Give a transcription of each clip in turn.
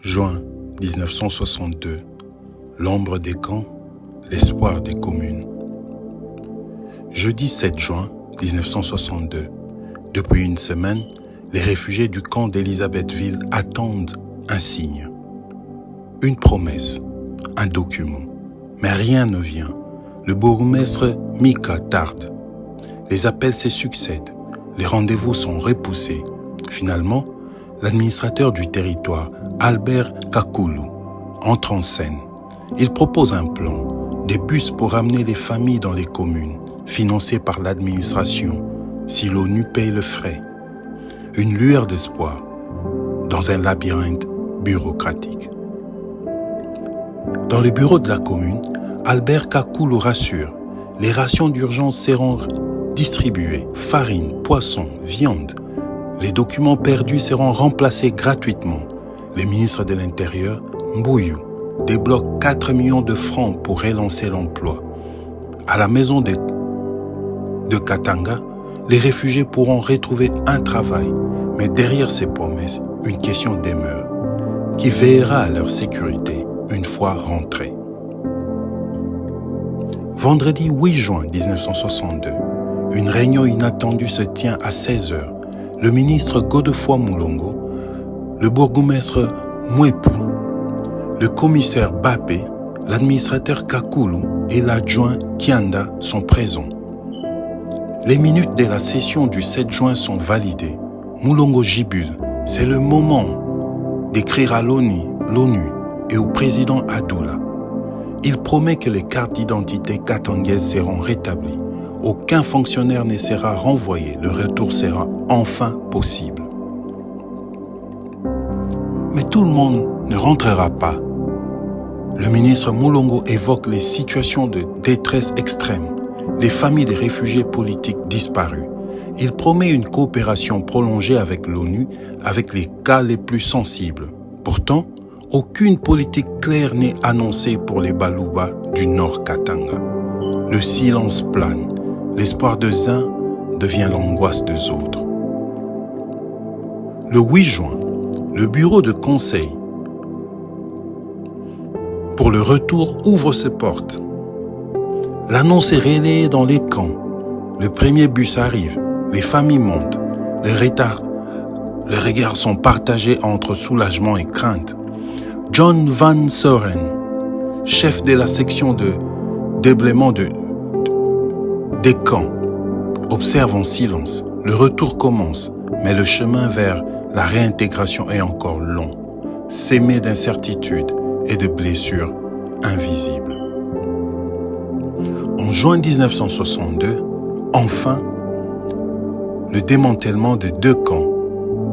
Juin 1962. L'ombre des camps, l'espoir des communes. Jeudi 7 juin 1962. Depuis une semaine, les réfugiés du camp d'Elisabethville attendent un signe. Une promesse, un document. Mais rien ne vient. Le bourgmestre Mika tarde. Les appels se succèdent. Les rendez-vous sont repoussés. Finalement, l'administrateur du territoire, Albert Kakulu, entre en scène. Il propose un plan, des bus pour amener les familles dans les communes, financés par l'administration, si l'ONU paye le frais. Une lueur d'espoir dans un labyrinthe bureaucratique. Dans le bureau de la commune, Albert Kakulu rassure, les rations d'urgence seront distribuées, farine, poisson, viande. Les documents perdus seront remplacés gratuitement. Le ministre de l'Intérieur, Mbuyu, débloque 4 millions de francs pour relancer l'emploi. À la maison de Katanga, les réfugiés pourront retrouver un travail. Mais derrière ces promesses, une question demeure. Qui veillera à leur sécurité une fois rentrés? Vendredi 8 juin 1962, une réunion inattendue se tient à 16h. Le ministre Godefroid Mulongo, le bourgmestre Mwepu, le commissaire Bapé, l'administrateur Kakulu et l'adjoint Kianda sont présents. Les minutes de la session du 7 juin sont validées. Mulongo gibule. C'est le moment d'écrire à l'ONU et au président Adoula. Il promet que les cartes d'identité katangaises seront rétablies. Aucun fonctionnaire ne sera renvoyé. Le retour sera enfin possible. Mais tout le monde ne rentrera pas. Le ministre Mulongo évoque les situations de détresse extrême, les familles des réfugiés politiques disparus. Il promet une coopération prolongée avec l'ONU avec les cas les plus sensibles. Pourtant, aucune politique claire n'est annoncée pour les Baluba du Nord Katanga. Le silence plane. L'espoir des uns devient l'angoisse des autres. Le 8 juin, le bureau de conseil pour le retour ouvre ses portes. L'annonce est relayée dans les camps. Le premier bus arrive, les familles montent. Les regards sont partagés entre soulagement et crainte. John Van Soren, chef de la section de déblaiement des camps, observe en silence. Le retour commence, mais le chemin vers la réintégration est encore long, semé d'incertitudes et de blessures invisibles. En juin 1962, enfin, le démantèlement des 2 camps,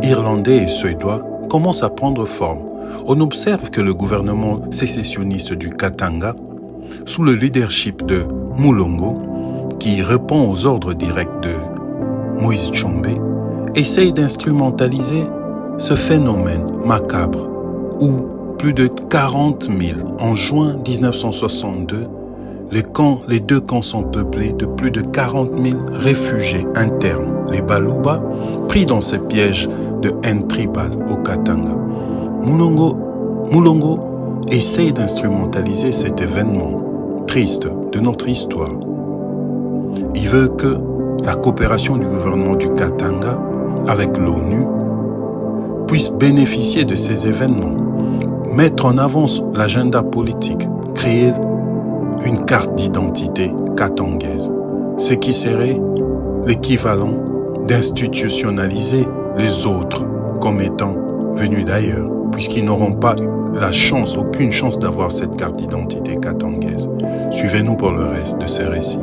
irlandais et suédois, commence à prendre forme. On observe que le gouvernement sécessionniste du Katanga, sous le leadership de Mulongo, qui répond aux ordres directs de Moïse Tshombe, essaye d'instrumentaliser ce phénomène macabre où plus de 40 000, en juin 1962, les 2 camps sont peuplés de plus de 40 000 réfugiés internes, les Baluba, pris dans ce piège de haine tribale au Katanga. Mulongo essaye d'instrumentaliser cet événement triste de notre histoire. Il veut que la coopération du gouvernement du Katanga avec l'ONU puisse bénéficier de ces événements, mettre en avant l'agenda politique, créer une carte d'identité katangaise, ce qui serait l'équivalent d'institutionnaliser les autres comme étant venus d'ailleurs, puisqu'ils n'auront pas aucune chance d'avoir cette carte d'identité katangaise. Suivez-nous pour le reste de ce récit.